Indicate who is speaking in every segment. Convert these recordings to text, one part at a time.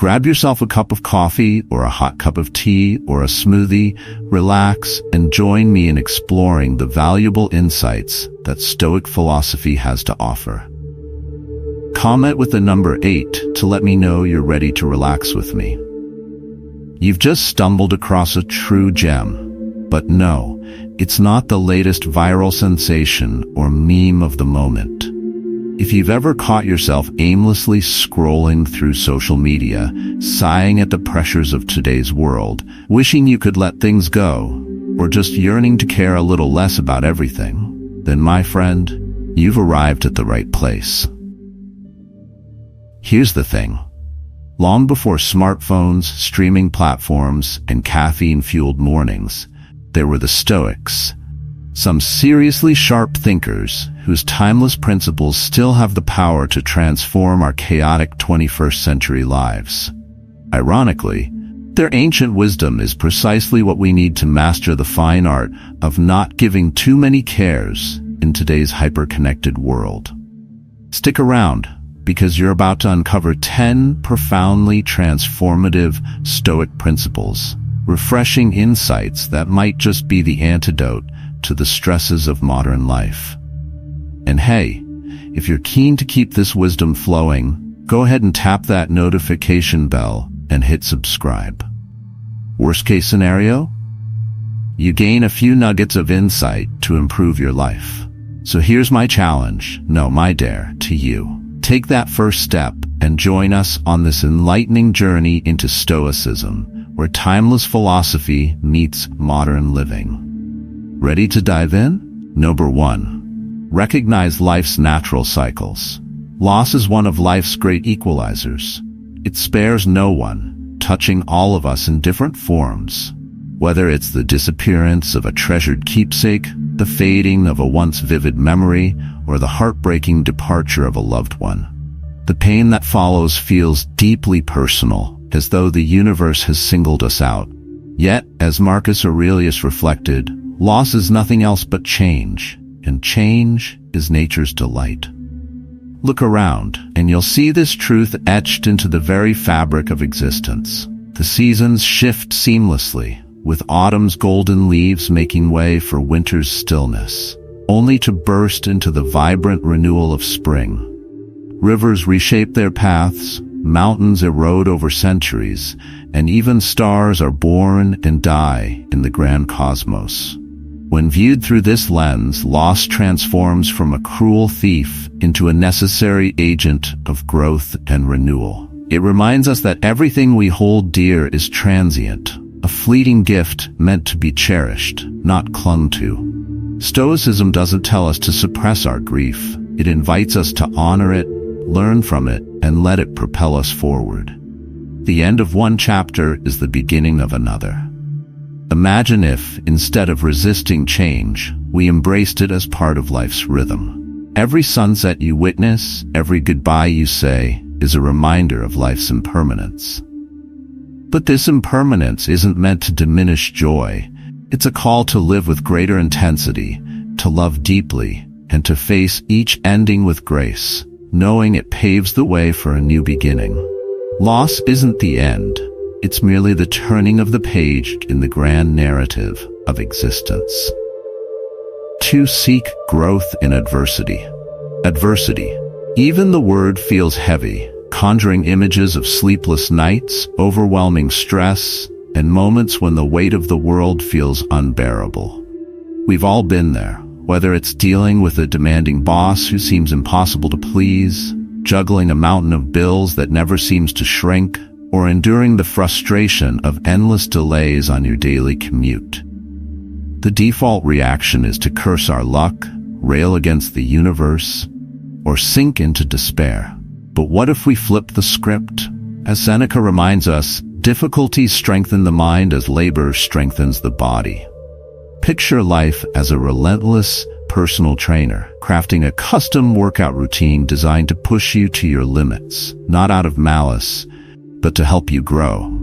Speaker 1: Grab yourself a cup of coffee or a hot cup of tea or a smoothie, relax, and join me in exploring the valuable insights that Stoic philosophy has to offer. Comment with the number 8 to let me know you're ready to relax with me. You've just stumbled across a true gem. But no, it's not the latest viral sensation or meme of the moment. If you've ever caught yourself aimlessly scrolling through social media, sighing at the pressures of today's world, wishing you could let things go, or just yearning to care a little less about everything, then my friend, you've arrived at the right place. Here's the thing. Long before smartphones, streaming platforms, and caffeine-fueled mornings, there were the Stoics. Some seriously sharp thinkers whose timeless principles still have the power to transform our chaotic 21st century lives. Ironically, their ancient wisdom is precisely what we need to master the fine art of not giving too many cares in today's hyper-connected world. Stick around, because you're about to uncover 10 profoundly transformative Stoic principles, refreshing insights that might just be the antidote to the stresses of modern life. And hey, if you're keen to keep this wisdom flowing, go ahead and tap that notification bell and hit subscribe. Worst case scenario? You gain a few nuggets of insight to improve your life. So here's my challenge, no, my dare, to you. Take that first step and join us on this enlightening journey into Stoicism, where timeless philosophy meets modern living. Ready to dive in? Number 1. Recognize life's natural cycles. Loss is one of life's great equalizers. It spares no one, touching all of us in different forms. Whether it's the disappearance of a treasured keepsake, the fading of a once vivid memory, or the heartbreaking departure of a loved one. The pain that follows feels deeply personal, as though the universe has singled us out. Yet, as Marcus Aurelius reflected, loss is nothing else but change, and change is nature's delight. Look around, and you'll see this truth etched into the very fabric of existence. The seasons shift seamlessly, with autumn's golden leaves making way for winter's stillness, only to burst into the vibrant renewal of spring. Rivers reshape their paths, mountains erode over centuries, and even stars are born and die in the grand cosmos. When viewed through this lens, loss transforms from a cruel thief into a necessary agent of growth and renewal. It reminds us that everything we hold dear is transient, a fleeting gift meant to be cherished, not clung to. Stoicism doesn't tell us to suppress our grief. It invites us to honor it, learn from it, and let it propel us forward. The end of one chapter is the beginning of another. Imagine if, instead of resisting change, we embraced it as part of life's rhythm. Every sunset you witness, every goodbye you say, is a reminder of life's impermanence. But this impermanence isn't meant to diminish joy. It's a call to live with greater intensity, to love deeply, and to face each ending with grace, knowing it paves the way for a new beginning. Loss isn't the end. It's merely the turning of the page in the grand narrative of existence. 2. Seek growth in adversity. Adversity. Even the word feels heavy, conjuring images of sleepless nights, overwhelming stress, and moments when the weight of the world feels unbearable. We've all been there, whether it's dealing with a demanding boss who seems impossible to please, juggling a mountain of bills that never seems to shrink, or enduring the frustration of endless delays on your daily commute. The default reaction is to curse our luck, rail against the universe, or sink into despair. But what if we flip the script? As Seneca reminds us, difficulties strengthen the mind as labor strengthens the body. Picture life as a relentless personal trainer, crafting a custom workout routine designed to push you to your limits, not out of malice, but to help you grow.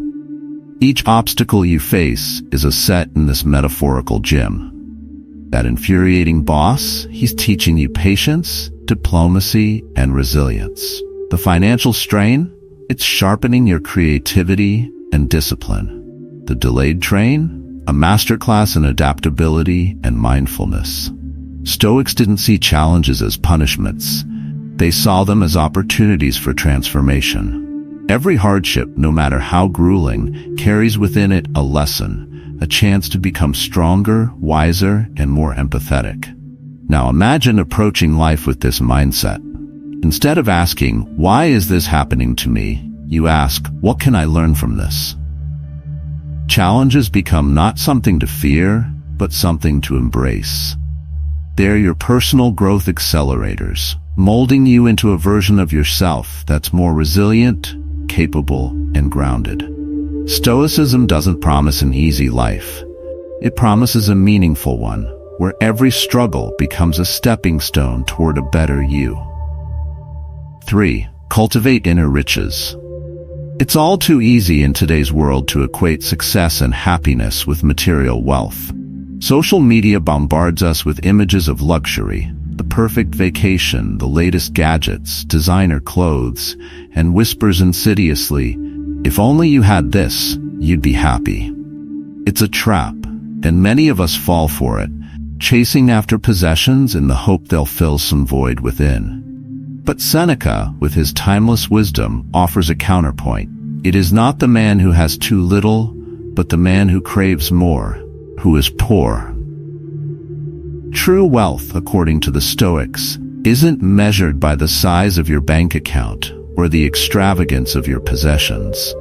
Speaker 1: Each obstacle you face is a set in this metaphorical gym. That infuriating boss, he's teaching you patience, diplomacy, and resilience. The financial strain, It's sharpening your creativity and discipline. The delayed train? A masterclass in adaptability and mindfulness. Stoics didn't see challenges as punishments. They saw them as opportunities for transformation. Every hardship, no matter how grueling, carries within it a lesson, a chance to become stronger, wiser, and more empathetic. Now imagine approaching life with this mindset. Instead of asking, "Why is this happening to me?" you ask, "What can I learn from this?" Challenges become not something to fear, but something to embrace. They're your personal growth accelerators, molding you into a version of yourself that's more resilient, capable, and grounded. Stoicism doesn't promise an easy life. It promises a meaningful one, where every struggle becomes a stepping stone toward a better you. 3. Cultivate inner riches. It's all too easy in today's world to equate success and happiness with material wealth. Social media bombards us with images of luxury, the perfect vacation, the latest gadgets, designer clothes, and whispers insidiously, "If only you had this, you'd be happy." It's a trap, and many of us fall for it, chasing after possessions in the hope they'll fill some void within. But Seneca, with his timeless wisdom, offers a counterpoint. It is not the man who has too little, but the man who craves more, who is poor. True wealth, according to the Stoics, isn't measured by the size of your bank account or the extravagance of your possessions.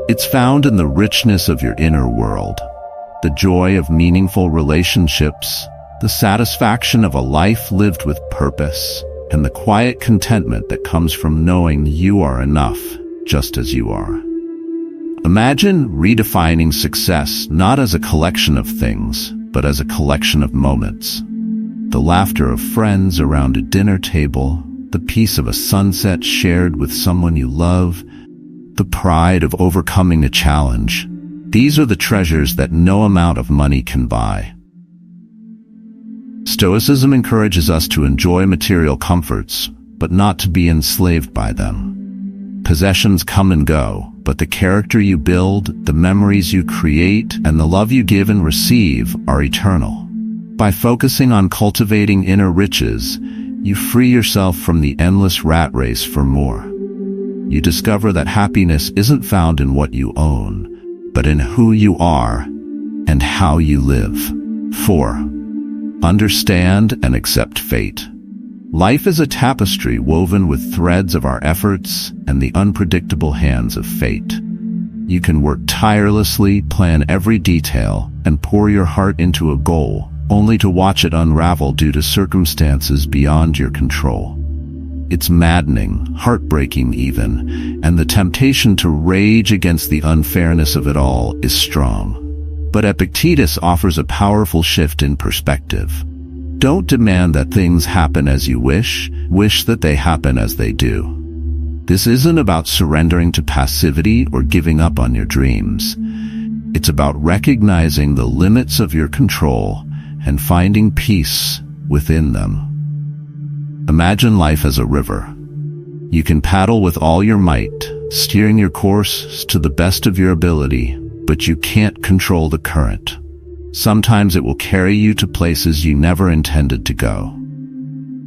Speaker 1: It's found in the richness of your inner world, the joy of meaningful relationships, the satisfaction of a life lived with purpose, and the quiet contentment that comes from knowing you are enough, just as you are. Imagine redefining success not as a collection of things, but as a collection of moments. The laughter of friends around a dinner table, the peace of a sunset shared with someone you love, the pride of overcoming a challenge. These are the treasures that no amount of money can buy. Stoicism encourages us to enjoy material comforts, but not to be enslaved by them. Possessions come and go, but the character you build, the memories you create, and the love you give and receive are eternal. By focusing on cultivating inner riches, you free yourself from the endless rat race for more. You discover that happiness isn't found in what you own, but in who you are and how you live. 4. Understand and accept fate. Life is a tapestry woven with threads of our efforts and the unpredictable hands of fate. You can work tirelessly, plan every detail, and pour your heart into a goal, only to watch it unravel due to circumstances beyond your control. It's maddening, heartbreaking even, and the temptation to rage against the unfairness of it all is strong. But Epictetus offers a powerful shift in perspective. Don't demand that things happen as you wish that they happen as they do. This isn't about surrendering to passivity or giving up on your dreams. It's about recognizing the limits of your control and finding peace within them. Imagine life as a river. You can paddle with all your might, steering your course to the best of your ability, but you can't control the current. Sometimes it will carry you to places you never intended to go.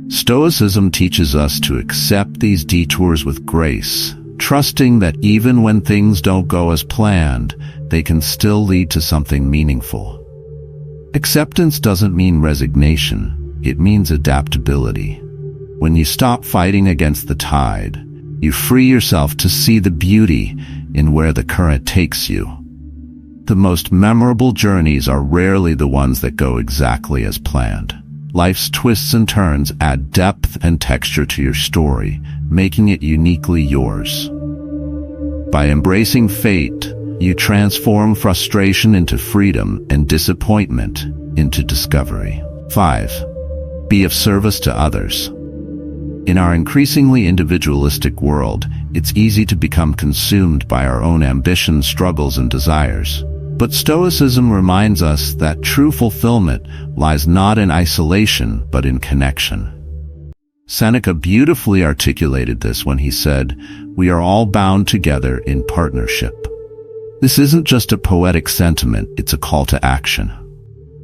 Speaker 1: Stoicism teaches us to accept these detours with grace, trusting that even when things don't go as planned, they can still lead to something meaningful. Acceptance doesn't mean resignation, it means adaptability. When you stop fighting against the tide, you free yourself to see the beauty in where the current takes you. The most memorable journeys are rarely the ones that go exactly as planned. Life's twists and turns add depth and texture to your story, making it uniquely yours. By embracing fate, you transform frustration into freedom and disappointment into discovery. 5. Be of service to others. In our increasingly individualistic world, it's easy to become consumed by our own ambitions, struggles, and desires. But Stoicism reminds us that true fulfillment lies not in isolation, but in connection. Seneca beautifully articulated this when he said, we are all bound together in partnership. This isn't just a poetic sentiment, it's a call to action.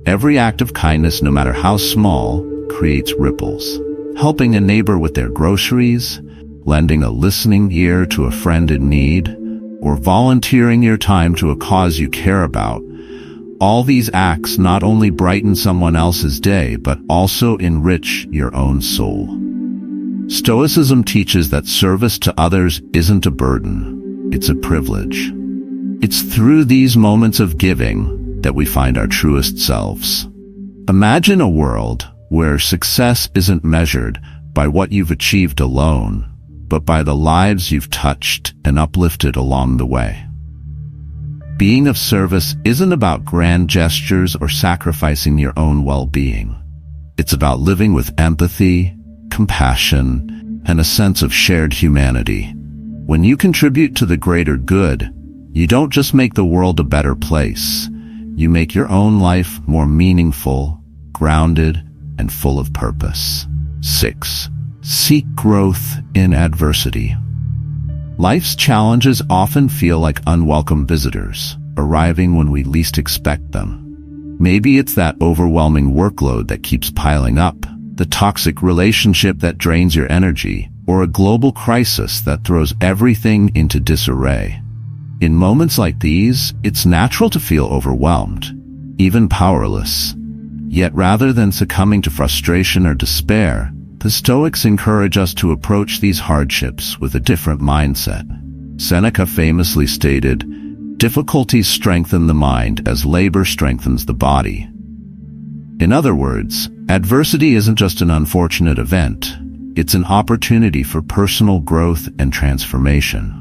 Speaker 1: Every act of kindness, no matter how small, creates ripples. Helping a neighbor with their groceries, lending a listening ear to a friend in need, or volunteering your time to a cause you care about. All these acts not only brighten someone else's day, but also enrich your own soul. Stoicism teaches that service to others isn't a burden, it's a privilege. It's through these moments of giving that we find our truest selves. Imagine a world where success isn't measured by what you've achieved alone, but by the lives you've touched and uplifted along the way. Being of service isn't about grand gestures or sacrificing your own well-being. It's about living with empathy, compassion, and a sense of shared humanity. When you contribute to the greater good, you don't just make the world a better place. You make your own life more meaningful, grounded, and full of purpose. 6. Seek growth in adversity. Life's challenges often feel like unwelcome visitors, arriving when we least expect them. Maybe it's that overwhelming workload that keeps piling up, the toxic relationship that drains your energy, or a global crisis that throws everything into disarray. In moments like these, it's natural to feel overwhelmed, even powerless. Yet rather than succumbing to frustration or despair, the Stoics encourage us to approach these hardships with a different mindset. Seneca famously stated, "Difficulties strengthen the mind as labor strengthens the body." In other words, adversity isn't just an unfortunate event, it's an opportunity for personal growth and transformation.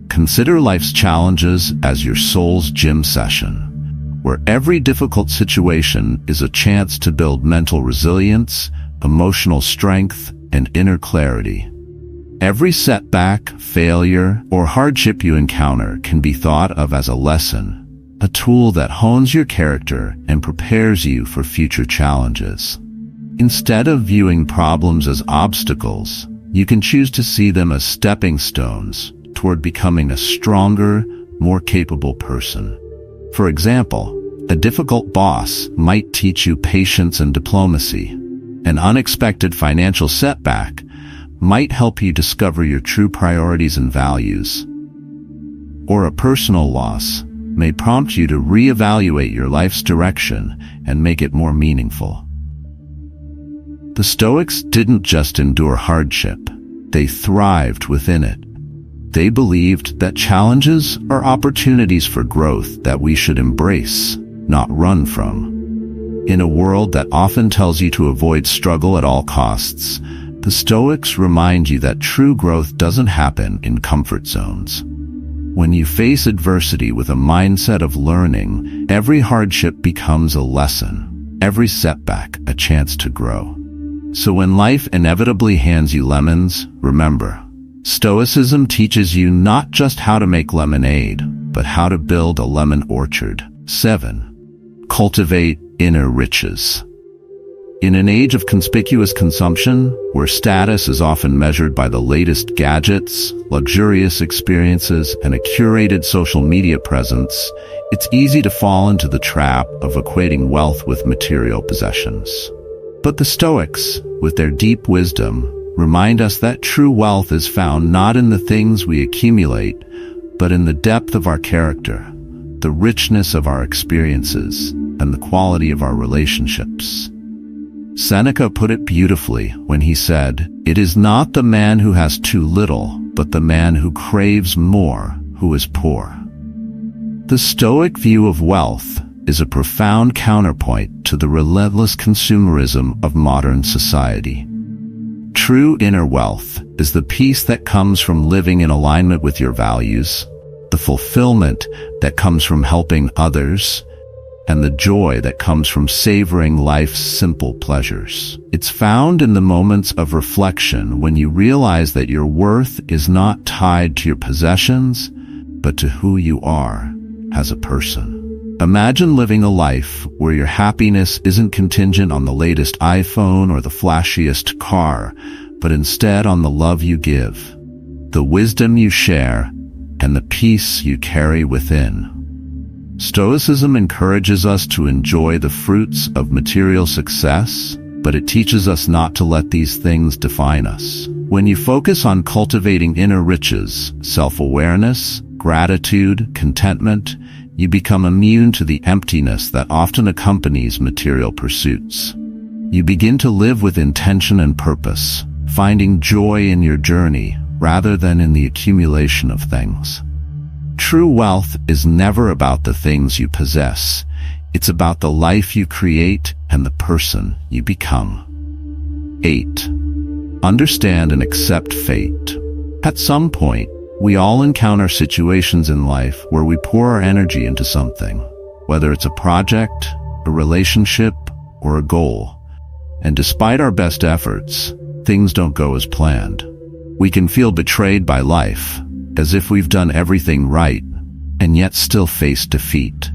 Speaker 1: Consider life's challenges as your soul's gym session, where every difficult situation is a chance to build mental resilience, emotional strength, and inner clarity. Every setback, failure, or hardship you encounter can be thought of as a lesson, a tool that hones your character and prepares you for future challenges. Instead of viewing problems as obstacles, you can choose to see them as stepping stones toward becoming a stronger, more capable person. For example, a difficult boss might teach you patience and diplomacy. An unexpected financial setback might help you discover your true priorities and values. Or a personal loss may prompt you to reevaluate your life's direction and make it more meaningful. The Stoics didn't just endure hardship, they thrived within it. They believed that challenges are opportunities for growth that we should embrace, not run from. In a world that often tells you to avoid struggle at all costs, the Stoics remind you that true growth doesn't happen in comfort zones. When you face adversity with a mindset of learning, every hardship becomes a lesson, every setback a chance to grow. So when life inevitably hands you lemons, remember, Stoicism teaches you not just how to make lemonade, but how to build a lemon orchard. 7. Cultivate inner riches. In an age of conspicuous consumption, where status is often measured by the latest gadgets, luxurious experiences, and a curated social media presence, it's easy to fall into the trap of equating wealth with material possessions. But the Stoics, with their deep wisdom, remind us that true wealth is found not in the things we accumulate, but in the depth of our character, the richness of our experiences, and the quality of our relationships. Seneca put it beautifully when he said, "It is not the man who has too little, but the man who craves more, who is poor." The Stoic view of wealth is a profound counterpoint to the relentless consumerism of modern society. True inner wealth is the peace that comes from living in alignment with your values, the fulfillment that comes from helping others, and the joy that comes from savoring life's simple pleasures. It's found in the moments of reflection when you realize that your worth is not tied to your possessions, but to who you are as a person. Imagine living a life where your happiness isn't contingent on the latest iPhone or the flashiest car, but instead on the love you give, the wisdom you share, and the peace you carry within. Stoicism encourages us to enjoy the fruits of material success, but it teaches us not to let these things define us. When you focus on cultivating inner riches, self-awareness, gratitude, contentment, you become immune to the emptiness that often accompanies material pursuits. You begin to live with intention and purpose, finding joy in your journey rather than in the accumulation of things. True wealth is never about the things you possess. It's about the life you create and the person you become. 8. Understand and accept fate. At some point, we all encounter situations in life where we pour our energy into something, whether it's a project, a relationship, or a goal. And despite our best efforts, things don't go as planned. We can feel betrayed by life, as if we've done everything right, and yet still face defeat.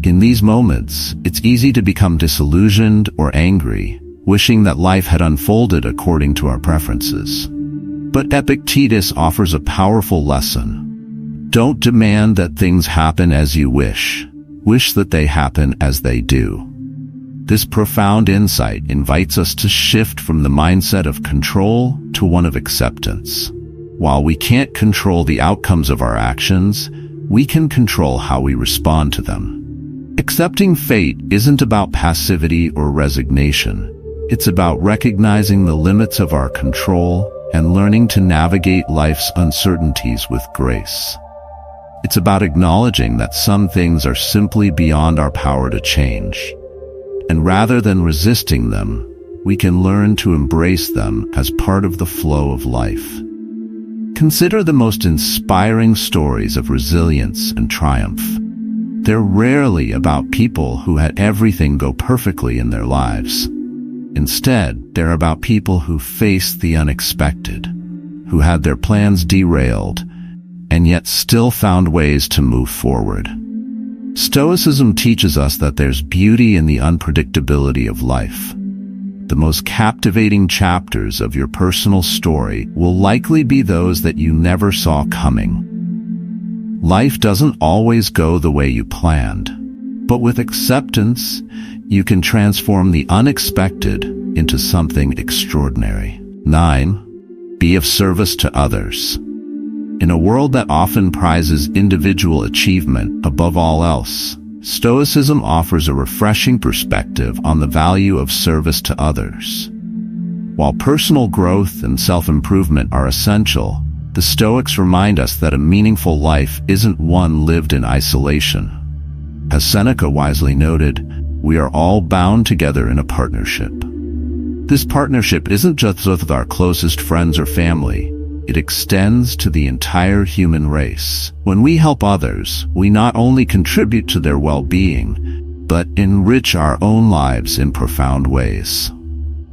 Speaker 1: In these moments, it's easy to become disillusioned or angry, wishing that life had unfolded according to our preferences. But Epictetus offers a powerful lesson. Don't demand that things happen as you wish. Wish that they happen as they do. This profound insight invites us to shift from the mindset of control to one of acceptance. While we can't control the outcomes of our actions, we can control how we respond to them. Accepting fate isn't about passivity or resignation. It's about recognizing the limits of our control and learning to navigate life's uncertainties with grace. It's about acknowledging that some things are simply beyond our power to change. And rather than resisting them, we can learn to embrace them as part of the flow of life. Consider the most inspiring stories of resilience and triumph. They're rarely about people who had everything go perfectly in their lives. Instead, they're about people who faced the unexpected, who had their plans derailed, and yet still found ways to move forward. Stoicism teaches us that there's beauty in the unpredictability of life. The most captivating chapters of your personal story will likely be those that you never saw coming. Life doesn't always go the way you planned, but with acceptance, you can transform the unexpected into something extraordinary. 9. Be of service to others. In a world that often prizes individual achievement above all else, Stoicism offers a refreshing perspective on the value of service to others. While personal growth and self-improvement are essential, the Stoics remind us that a meaningful life isn't one lived in isolation. As Seneca wisely noted, we are all bound together in a partnership. This partnership isn't just with our closest friends or family. It extends to the entire human race. When we help others, we not only contribute to their well-being, but enrich our own lives in profound ways.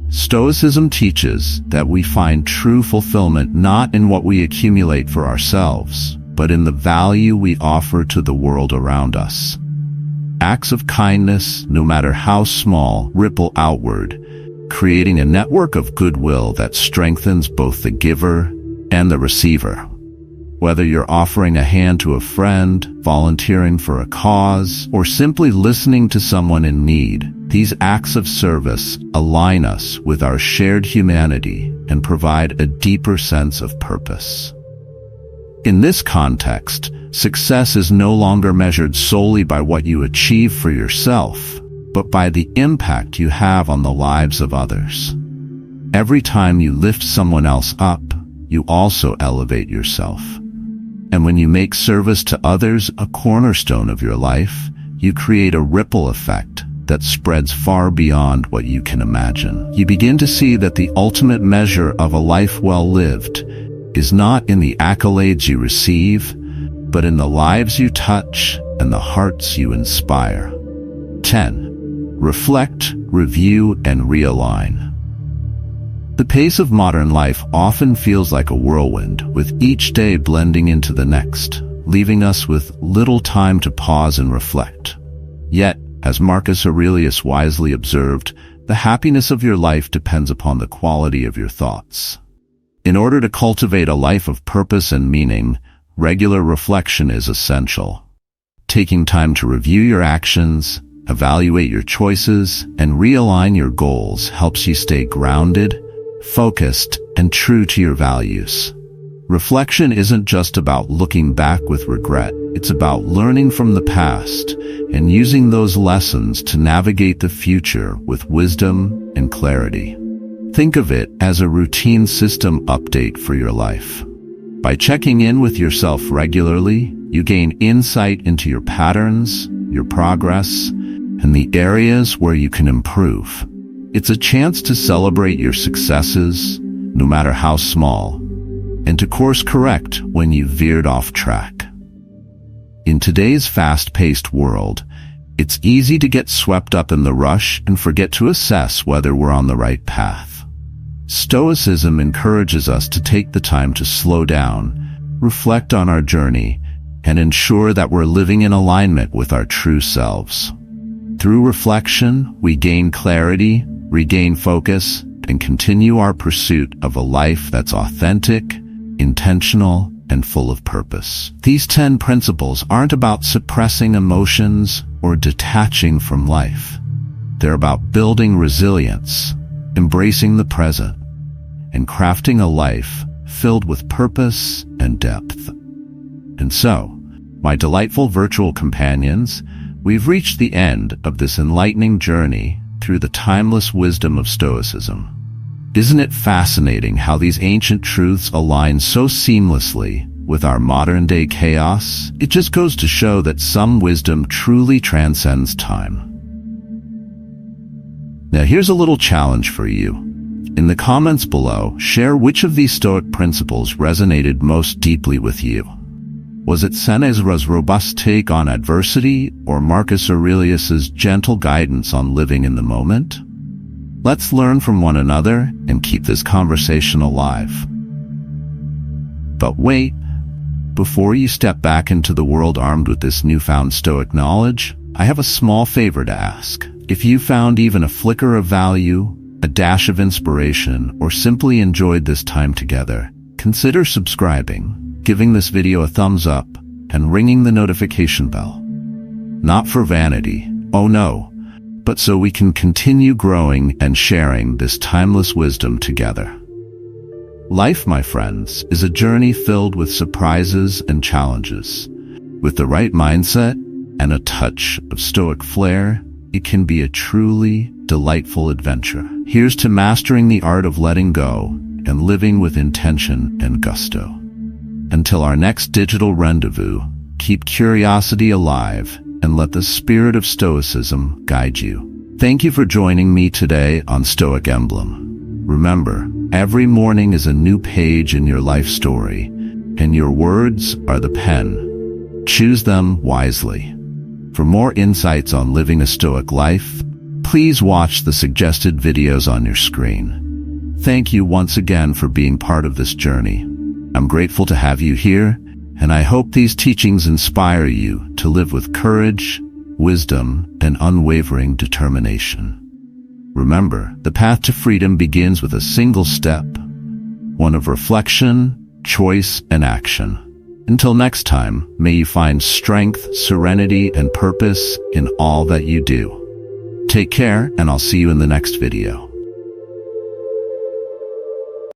Speaker 1: Stoicism teaches that we find true fulfillment not in what we accumulate for ourselves, but in the value we offer to the world around us. Acts of kindness, no matter how small, ripple outward, creating a network of goodwill that strengthens both the giver and the receiver. Whether you're offering a hand to a friend, volunteering for a cause, or simply listening to someone in need, these acts of service align us with our shared humanity and provide a deeper sense of purpose. In this context, success is no longer measured solely by what you achieve for yourself, but by the impact you have on the lives of others. Every time you lift someone else up, you also elevate yourself. And when you make service to others a cornerstone of your life, you create a ripple effect that spreads far beyond what you can imagine. You begin to see that the ultimate measure of a life well lived is not in the accolades you receive, but in the lives you touch and the hearts you inspire. 10. Reflect, review, and realign. The pace of modern life often feels like a whirlwind, with each day blending into the next, leaving us with little time to pause and reflect. Yet, as Marcus Aurelius wisely observed, the happiness of your life depends upon the quality of your thoughts. In order to cultivate a life of purpose and meaning, regular reflection is essential. Taking time to review your actions, evaluate your choices, and realign your goals helps you stay grounded, focused, and true to your values. Reflection isn't just about looking back with regret. It's about learning from the past and using those lessons to navigate the future with wisdom and clarity. Think of it as a routine system update for your life. By checking in with yourself regularly, you gain insight into your patterns, your progress, and the areas where you can improve. It's a chance to celebrate your successes, no matter how small, and to course correct when you've veered off track. In today's fast-paced world, it's easy to get swept up in the rush and forget to assess whether we're on the right path. Stoicism encourages us to take the time to slow down, reflect on our journey, and ensure that we're living in alignment with our true selves. Through reflection, we gain clarity, regain focus, and continue our pursuit of a life that's authentic, intentional, and full of purpose. These 10 principles aren't about suppressing emotions or detaching from life. They're about building resilience, embracing the present, and crafting a life filled with purpose and depth. And so, my delightful virtual companions, we've reached the end of this enlightening journey through the timeless wisdom of Stoicism. Isn't it fascinating how these ancient truths align so seamlessly with our modern-day chaos? It just goes to show that some wisdom truly transcends time. Now here's a little challenge for you. In the comments below, share which of these Stoic principles resonated most deeply with you. Was it Seneca's robust take on adversity or Marcus Aurelius's gentle guidance on living in the moment? Let's learn from one another and keep this conversation alive. But wait, before you step back into the world armed with this newfound Stoic knowledge, I have a small favor to ask. If you found even a flicker of value, a dash of inspiration, or simply enjoyed this time together, consider subscribing, giving this video a thumbs up, and ringing the notification bell. Not for vanity, oh no, but so we can continue growing and sharing this timeless wisdom together. Life, my friends, is a journey filled with surprises and challenges. With the right mindset and a touch of Stoic flair, it can be a truly delightful adventure. Here's to mastering the art of letting go and living with intention and gusto. Until our next digital rendezvous, keep curiosity alive and let the spirit of Stoicism guide you. Thank you for joining me today on Stoic Emblem. Remember, every morning is a new page in your life story, and your words are the pen. Choose them wisely. For more insights on living a Stoic life, please watch the suggested videos on your screen. Thank you once again for being part of this journey. I'm grateful to have you here, and I hope these teachings inspire you to live with courage, wisdom, and unwavering determination. Remember, the path to freedom begins with a single step, one of reflection, choice, and action. Until next time, may you find strength, serenity, and purpose in all that you do. Take care, and I'll see you in the next video.